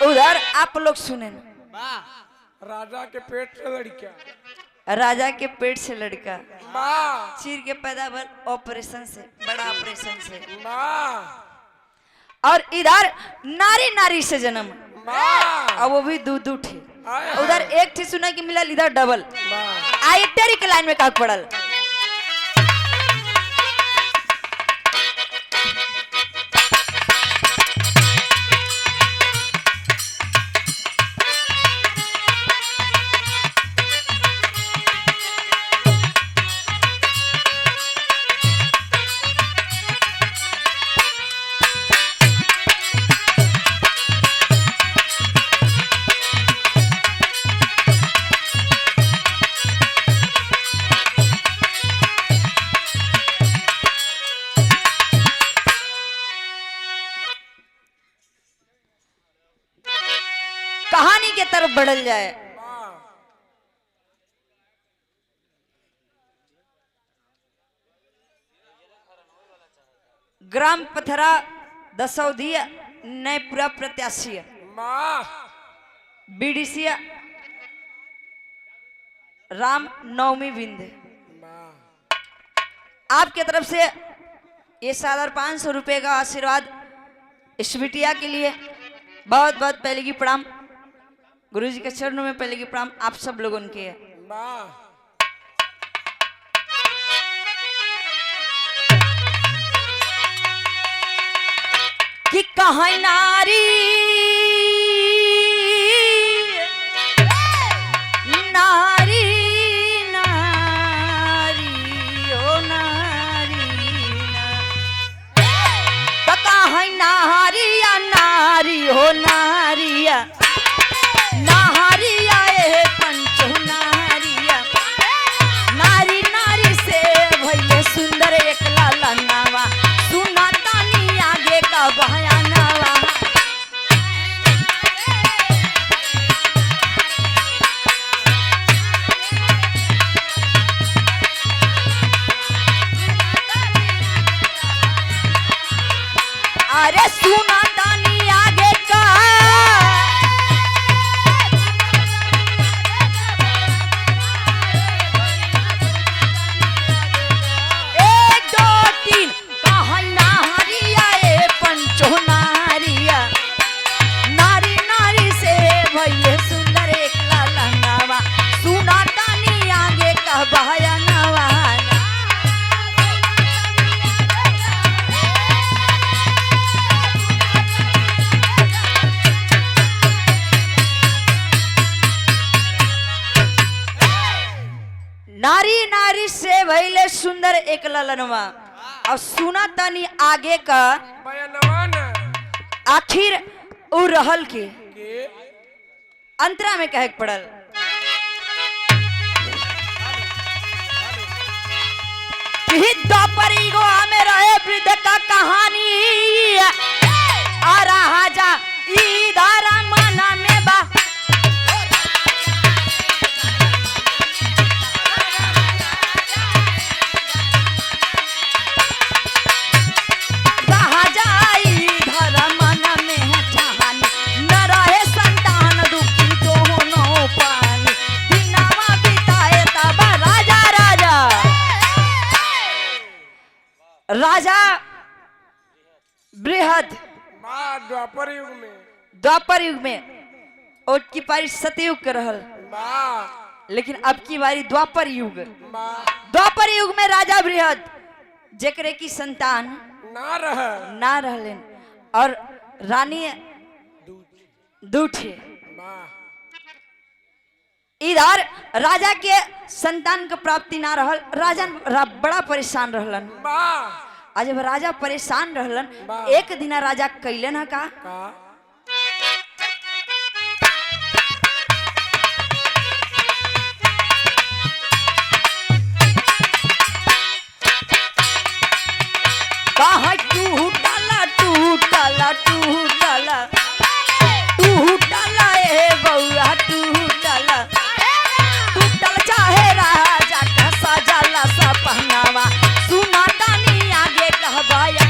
उधर आप लोग सुने राजा के पेट से लड़का, राजा के पेट से लड़का माँ चीर के पैदा ऑपरेशन से, बड़ा ऑपरेशन से। माँ और इधर नारी नारी से जन्म, माँ और वो भी दू ठे। आए उधर एक थी सुना कि मिलल, इधर डबल। माँ आई तेरी के लाइन में का पड़ल। कहानी के तरफ बढ़ल जाए। ग्राम पथरा दसौदी नयपुरा प्रत्याशी माँ बीडीसी राम नवमी बिंद आपके तरफ से ये सादर 500 रुपए का आशीर्वाद इस बिटिया के लिए बहुत बहुत पहले की प्रणाम। गुरुजी के चरणों में पहले की प्रणाम आप सब लोगों के है। कि कहाँ नारी नारी नारी ओ नारी तो कहाँ नारिया नारी हो नारिया नारिया ए पंचो नारिया नारी नारी से भइले सुंदर एक लाला नावा सुना तानी आगे का बयानावा। अरे सुना तानी आगे का नारी नारी से भइले सुंदर एक ललनवा और सुना तनी आगे का आखिर उ रहल के अंतरा में कहे पड़ल। द्वापर युग में रहे वृद्ध का कहानी आ राजा इधर मना में बा राजा बृहद द्वापर युग में और की पारी सतयुग के रहल, लेकिन अब की बारी द्वापर युग। द्वापर युग में राजा बृहद जेकरे की संतान ना रहलेन और रानी दूठे। इधर राजा के संतान के प्राप्ति ना रहल, राजा बड़ा परेशान रहलन। आज जब राजा परेशान रहलन एक दिन राजा कैलन है का कहा टूटला टूटला टूटला टूटला ए बउआ टूटला टूटल चाहे राजा का सजला सा पहनावा सुना तानी आगे कहबाया।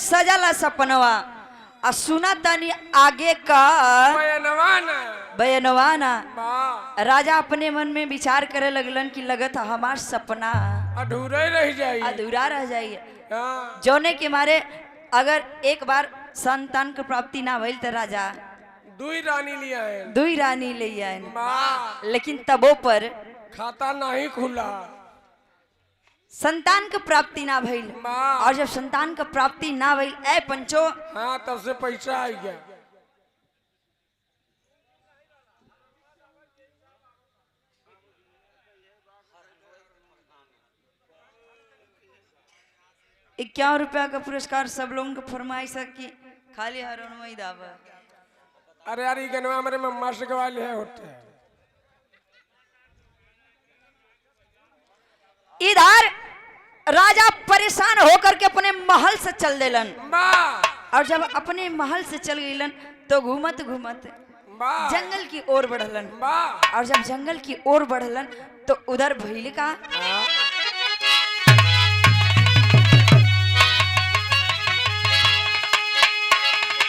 सजला सपनवा आ सुना तनी आगे का बयनवाना बयनवाना। वाह राजा अपने मन में विचार करे लगलन कि लगत हमार सपना अधूरे रह जाइए अधूरा रह जाइए। हाँ जौने के मारे अगर एक बार संतान के प्राप्ति ना भइल तो राजा दुई रानी लिया है दुई रानी ले आए। वाह लेकिन तबो पर खाता नहीं खुला संतान के प्राप्ति ना भइल। वाह और जब संतान के प्राप्ति ना भइल ए पंचो हाँ तब से पैसा आ गया। ₹51 का पुरस्कार सब लोगों को फरमाइश है कि खाली हरोन वही दावा। अरे यार ये गनवा हमारे मम्मा से गवा लिया होते हैं। इधर राजा परेशान होकर के अपने महल से चल देलन। वाह और जब अपने महल से चल गईलन तो घूमत घूमत वाह जंगल की ओर बढ़लन। वाह और जब जंगल की ओर बढ़लन तो उधर भइल का हाँ,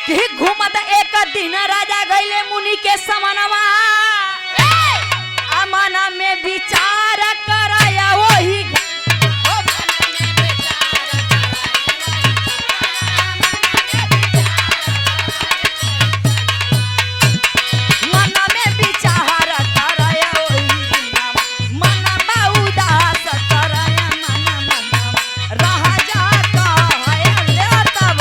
कि घूमत एक दिन राजा गईले मुनि के समनवा अमना में विचार कराया वही मन में विचार कराया वही मन में उदास कराया मन रह जाता है ले तब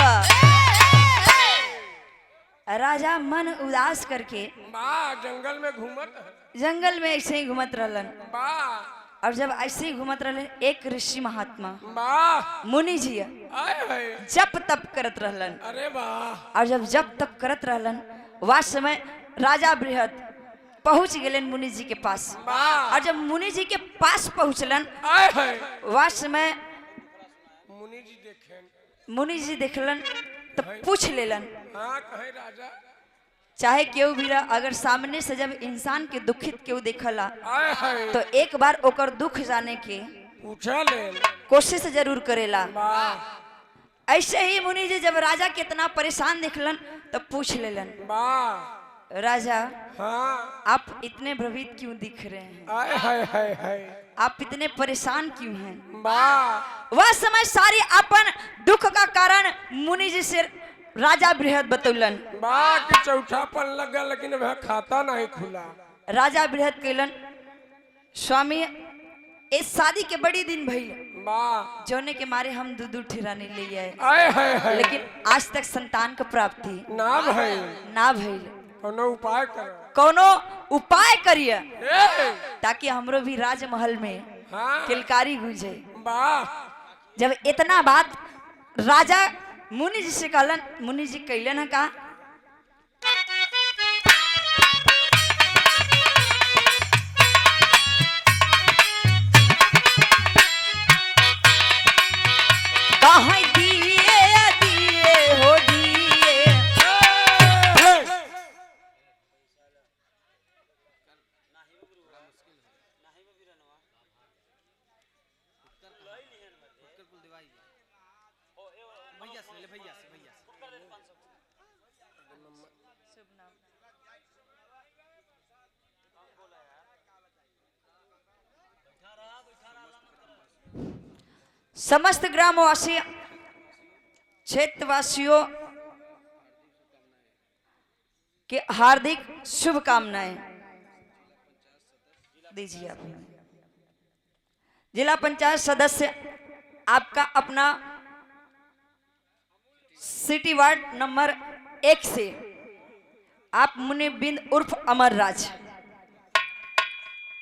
राजा मन उदास करके वाह जंगल में घूमत है। जंगल में ऐसे ही घूमत रहलन। वाह और जब ऐसे ही घूमत रहलन एक ऋषि महात्मा वाह मुनि जी आए है जप तप करत रहलन। अरे वाह और जब जप तप करत रहलन वह समय राजा बृहद पहुंच गेलन मुनि जी के पास। वाह और जब मुनि जी के पास पहुंचलन आए है वह समय मुनि जी देखें मुनि जी देखलन तो पूछ लेलन हाँ कहे राजा चाहे केहू भी रह, अगर सामने से जब इंसान के दुखित केहू देखला आए है तो एक बार ओकर दुख जाने के पूछा ले कोशिश जरूर करेला। वाह ऐसे ही मुनि जी जब राजा के इतना परेशान देखलन तो पूछ लेलन वाह राजा हाँ आप इतने भ्रमित क्यों दिख रहे हैं, आए है आप इतने परेशान क्यों हैं। वाह वह समय सारी अपन दुख का कारण मुनि जी से राजा बृहद बतौलन। वाह कि चौथापन लगा लेकिन वह खाता नहीं खुला। राजा बृहद कहलन स्वामी इस शादी के बड़ी दिन भइल वाह जोने के मारे हम दू ठिरानी ले आए आए है लेकिन आज तक संतान का प्राप्ति ना भाई ना भइल। कोनो उपाय कर कोनो उपाय करिए ए ताकि हमरो भी राजमहल में हाँ किलकारी गुंजे। वाह जब इतना बात राजा मुनि जी से कहलन मुनि जी कहलन है का कहाँ दिए दिए हो दिए समस्त ग्रामवासी क्षेत्रवासियों के हार्दिक शुभकामनाएं दीजिए। आप जिला पंचायत सदस्य आपका अपना सिटी वार्ड नंबर 1 से आप मुनिबिंद उर्फ अमर राज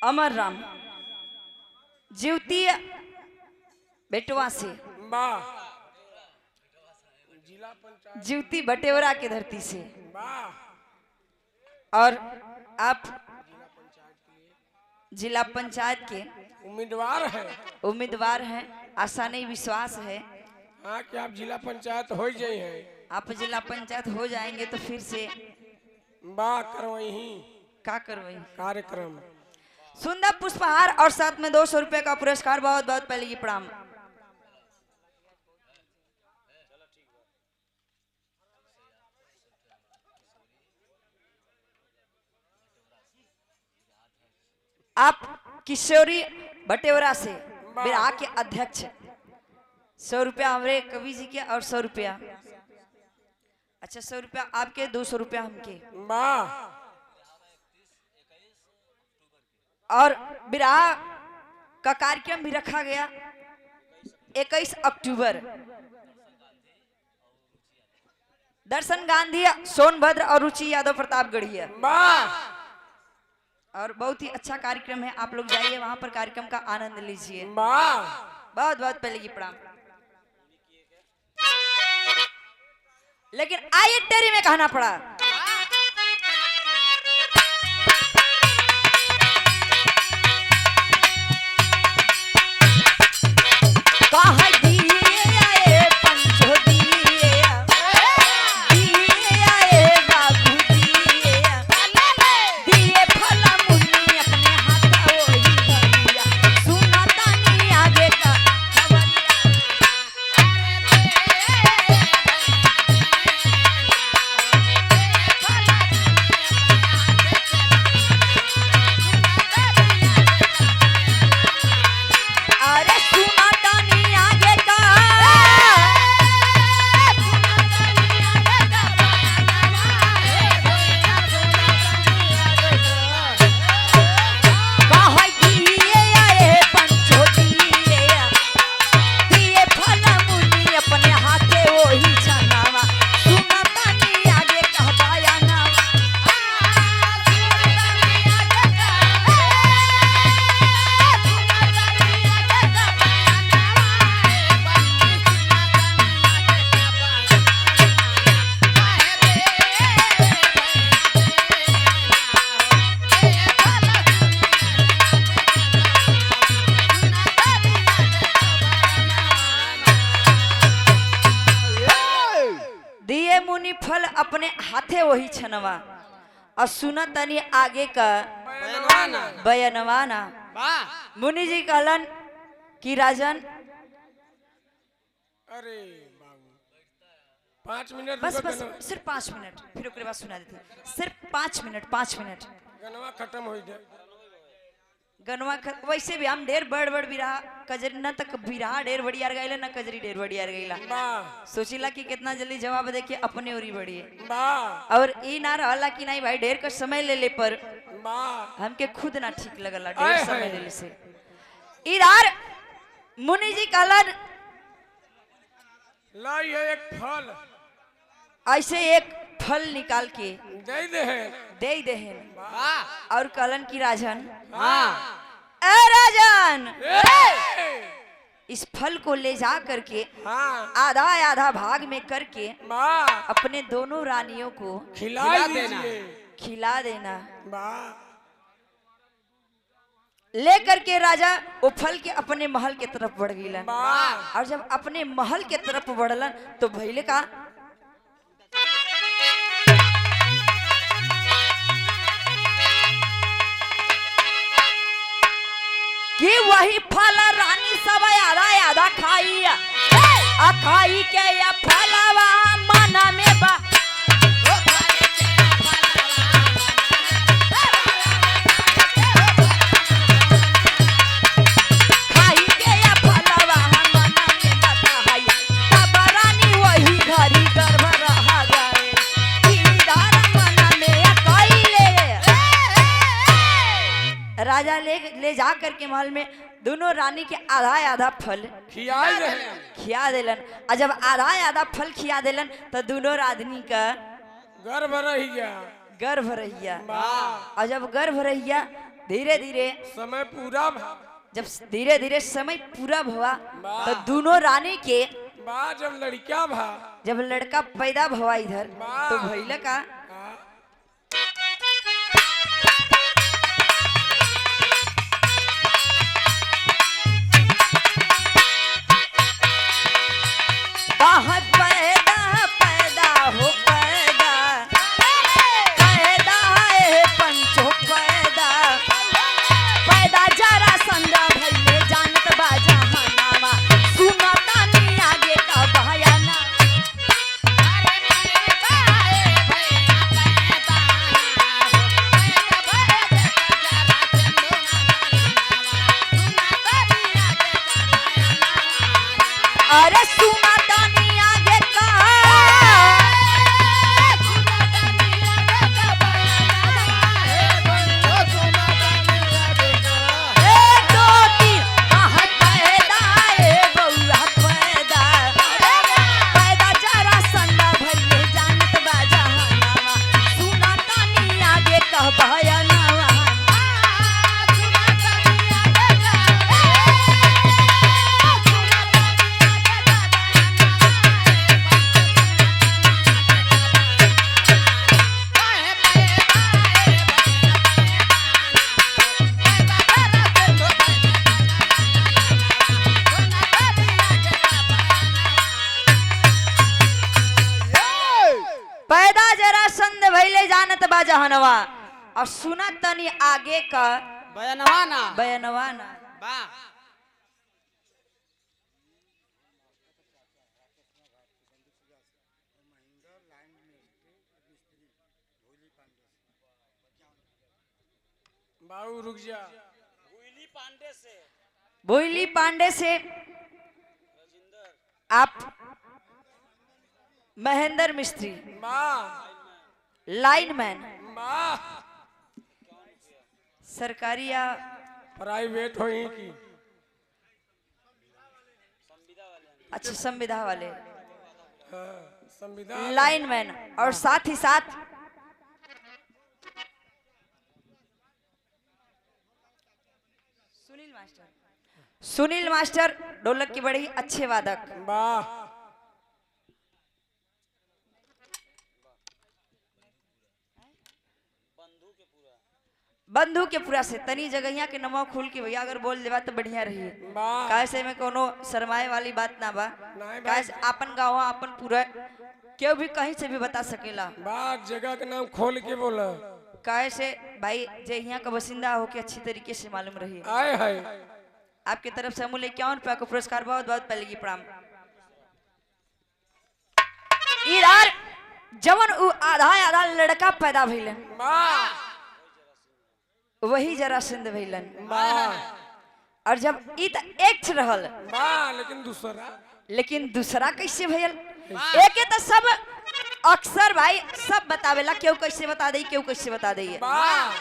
अमर राम जीवती बेटवा से वाह जिला पंचायत जीवती बटेवरा की धरती से वाह और आप जिला पंचायत के उम्मीदवार हैं। आशा नहीं विश्वास है हाँ कि आप जिला पंचायत हो जाए हैं। आप जिला पंचायत हो जाएंगे तो फिर से वाह करवाई ही क्या करवाई कार्यक्रम सुंदर पुष्पहार और साथ में 200 रुपए का पुरस्कार। बहुत बहुत पहले ये प्रणाम। आप किशोरी बटेवरा से बिरहा के अध्यक्ष। 100 रुपया हमारे कवि जी के और 100 रुपया, अच्छा 100 रुपया आपके, 200 रुपया हमके। और बिरहा का कार्यक्रम भी रखा गया 21 अक्टूबर। दर्शन गांधी, सोनभद्र और रुचि यादव प्रतापगढ़िया। और बहुत ही अच्छा कार्यक्रम है, आप लोग जाइए वहां पर, कार्यक्रम का आनंद लीजिए। बहुत बहुत पहले की प्रणाम। लेकिन आइए टेरी में कहना पड़ा, कहा दिए आए पंचो दिए, दिए आए बाबू दिए, दिए फला मुन्नी अपने हाथ वही भैया, सुना तानी आगे का अरे सुना तानी आगे का, कहा दिए आए पंचो दिए, दिए फला मुन्नी अपने हाथे वही छनावा, सुना तानी आगे का बयाना। दिए मुनि फल अपने हाथे वही छनवा, और सुना तनी आगे का बयनवाना। मुनि जी कहलन कि राजन, अरे बाबू 5 मिनट बस रुको, बस सिर्फ 5 मिनट, फिर ओकरे बाद सुना देते, सिर्फ 5 मिनट 5 मिनट। गनवा खत्म हो जाए। गनवा वैसे भी हम ढेर बड़ बड़ बिरहा कजरी न तक बिरहा ढेर बढ़िया गईला न कजरी ढेर बढ़िया गईला। सोचिला कि कितना जल्दी जवाब दे के अपने ओरी बढ़िए, और ई ना रहला कि नहीं भाई ढेर का समय ले ले, पर हमके खुद ना ठीक लगला ढेर समय ले ले से। इधर मुनि जी कहलन लाई है एक फल, ऐसे एक फल निकाल के दे दे और कहलन की राजन, ए राजन, इस फल को ले जा करके आधा आधा भाग में करके अपने दोनों रानियों को खिला देना। लेकर के राजा वो फल के अपने महल के तरफ बढ़ गईलन, और जब अपने महल के तरफ बढ़लन तो भइले का, कि वही फल रानी सब आधा आधा खाई, खाई के या फलवा मना में बा, खाई के या फलवा मना में बताई, तब रानी वही घरी गर्भ रहा गए, इधर मना में कइले। राजा ले जा करके महल में दोनों रानी के आधा आधा फल खिया देलन, और जब आधा आधा फल खिया देलन तो दोनों रानी का गर्भ रहिया। और जब गर्भ रहिया धीरे धीरे समय पूरा, जब धीरे धीरे समय पूरा हुआ तो दोनों रानी के जब लड़का पैदा हुआ इधर तो भइल का, पैदा पैदा हो पैदा, पैदा है पंचो पैदा, पैदा जरा संदा भइले जानत बाजा हनावा, सुना तानी आगे का बयाना। अरे सुना तानी आगे का पैदा जरा संद भइले जानत बा जहनवा और सुना तनी आगे का बयानवा ना बयानवा ना बा बाबू रुक जा। भोईली पांडे से आप महेंद्र मिस्त्री माँ लाइनमैन माँ सरकारी या प्राइवेट होई की अच्छा संविदा वाले हाँ, संविधान लाइनमैन और साथ ही साथ सुनील मास्टर ढोलक की बड़ी अच्छे वादक वाह बंधु के पूरा से तनी जगहिया के नमो खुल के भैया अगर बोल देवा तो बढ़िया रही वाह कैसे में कोनो शर्माए वाली बात ना बा नहीं बा। कैसे अपन गाँव अपन पूरा क्यों भी कहीं से भी बता सकेला वाह जगह का नाम खोल के बोला कैसे भाई जे यहाँ का बसिंदा हो के अच्छी तरीके से मालूम रही आए है आपकी तरफ से अमूल्य 51 रुपया का पुरस्कार बहुत बहुत पहले की प्रणाम इरार जवन उ आधा आधा लड़का पैदा भइलन वाह वही जरासंध भइलन वाह और जब इ त एक रहल वाह लेकिन दूसरा कैसे भइल एके तो सब अक्सर भाई सब बतावेला क्यों कैसे बता दे क्यों कैसे बता दे वाह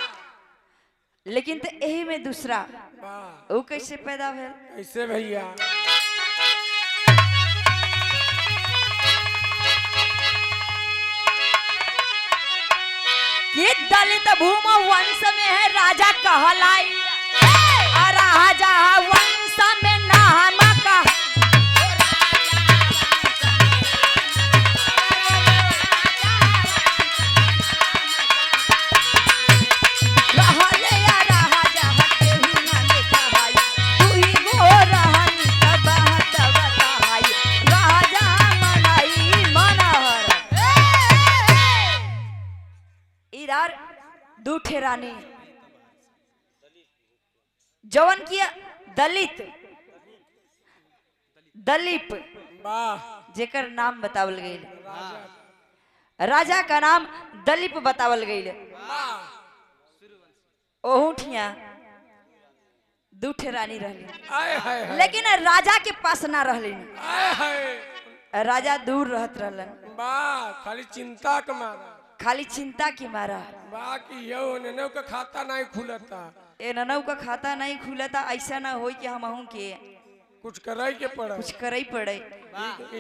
लेकिन तो यही में दूसरा वाह वो कैसे पैदा भइल कैसे भैया ये दलित भूम वंश में है राजा कहलाई और राजा वंश में नाम का रहले या राजा हटे हुना देखा भाई तू ही गो रहनी तब बता भाई राजा मनाई मनहर इधर दूठे रानी जवन किया दलित दलीप वाह जेकर नाम बतावल गई राजा का नाम दलीप बतावल गई ओहुठिया दूठे रानी रहली आए हाय हाय लेकिन राजा के पास ना रहली आए हाय राजा दूर रहत रहलन वाह खाली चिंता के मारा खाली चिंता की मारा वाह कि यो ननौ का खाता नहीं खुलता ए ननऊ का खाता नहीं खुलता ऐसा ना हो कि हम के कुछ करे के पड़ा कुछ करे पड़े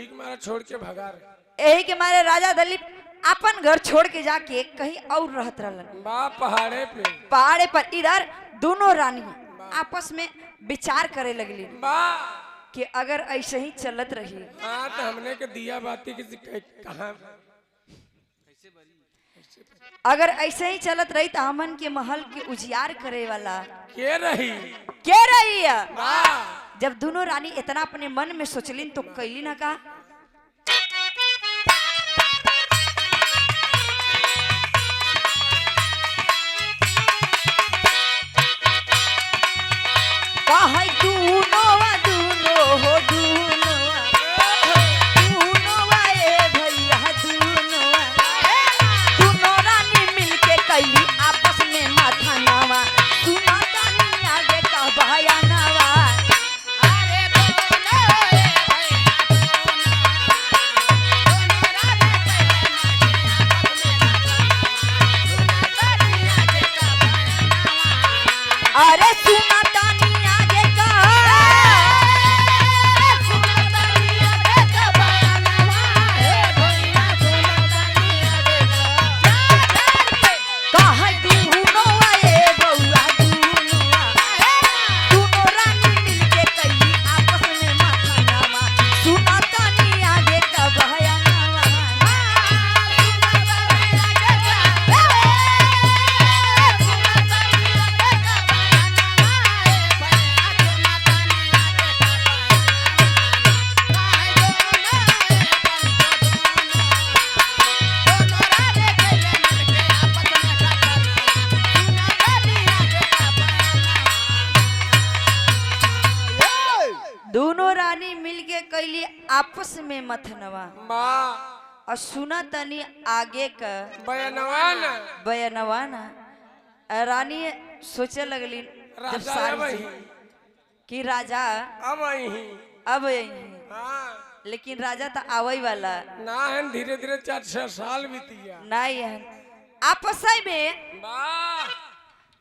एक मारा छोड़ के भगा यही के मारे राजा दलीप अपन घर छोड़ के जाके कहीं और रहत रहलन वाह पहाड़े पे पहाड़े पर इधर दोनों रानी आपस में विचार करे लगली वाह कि अगर ऐसे ही चलत रही हाँ तो हमने के दिया बाती किसी कहा अगर ऐसे ही चलत रही तो हमन के महल के उजियार करे वाला के रही के रही है वाह जब दोनों रानी इतना अपने मन में सोचलिन तो कैली ना का कैली आपस में मथनवा वाह और सुना तनी आगे का बयानवा ना बयानवा ना। रानी सोचे लगली जब राजा सारी अब चीज ही कि राजा अब ही अब यही, हाँ लेकिन राजा तो आवई वाला ना है धीरे धीरे 4-6 साल बीतिया नहीं है। आपस में वाह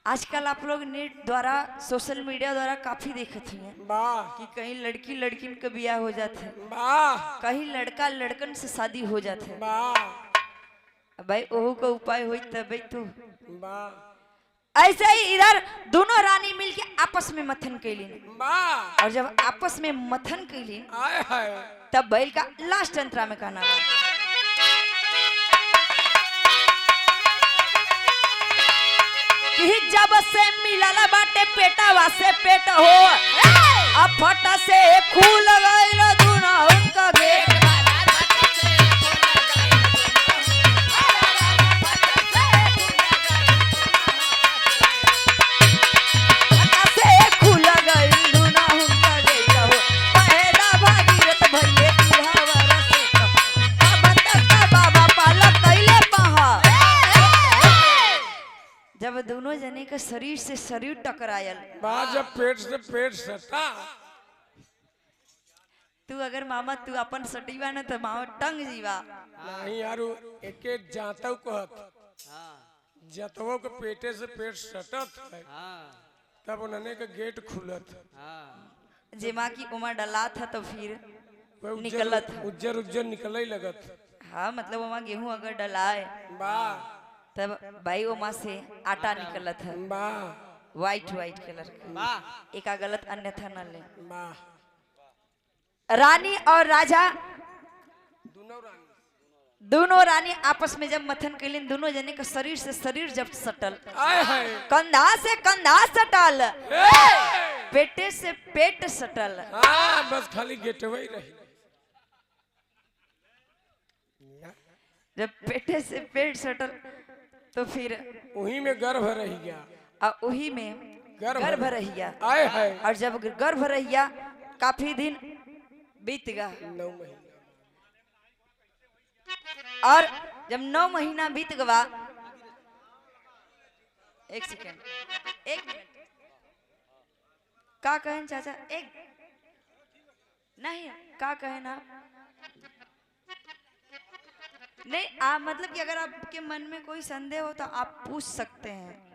आजकल आप लोग नेट द्वारा सोशल मीडिया द्वारा काफी देखते हैं वाह कि कहीं लड़की लड़किन का ब्याह हो जाते है, वाह कहीं लड़का लड़कन से शादी हो जाते है। वाह भाई ओहू का उपाय हो तब तो वाह ऐसे ही इधर दोनों रानी मिलके आपस में मथन कैली वाह और जब आपस में मथन कैली आए हाय तब बैल का लास्ट अंतरा में कहना कि जब से मिलल बाटे पेटवा से पेट हो अब फटा से खुल गइल दुना उनका गेट फटा से खुल गइल दुना उनका गेट हो पहला भागीरथ भइले की हवर से अब तक बाबा पालक कैले पहा। जब दोनों जने का शरीर से शरीर टकरायल वाह जब पेट से पेट सटा तू अगर मामा तू अपन सटीवा न तो मामा टंग जीवा। नहीं यारू एके जातव कहत जतवो के पेटे से पेट सटत है तब उन्होंने का गेट खुलत जेमा की उमा डला था तो फिर वह उज्जर निकलत है। उज्जर उज्जर निकले लगत हाँ मतलब उमा गेहूं अगर डलाए वाह तब भाई उमा से आटा निकलत है वाह व्हाइट व्हाइट कलर का एका गलत अन्यथा न ले। वाह रानी और राजा दोनों रानी दोनों रानी आपस में जब मथन कैली दोनों जने का शरीर से शरीर जब सटल आए हाय कंधा से कंधा सटल ए! पेटे से पेट सटल। हाँ बस खाली गेटवे ही रही जब पेटे से पेट सटल तो फिर वही में गर्भ रह गया और वही में गर्भ गर्भ रहिया आए हाय और जब गर्भ रहिया काफी दिन बीत गया 9 महीना और जब 9 महीना बीत गया एक सेकेंड एक मिनट का कहें चाचा एक नहीं का कहें ना नहीं आप मतलब कि अगर आपके मन में कोई संदेह हो तो आप पूछ सकते हैं।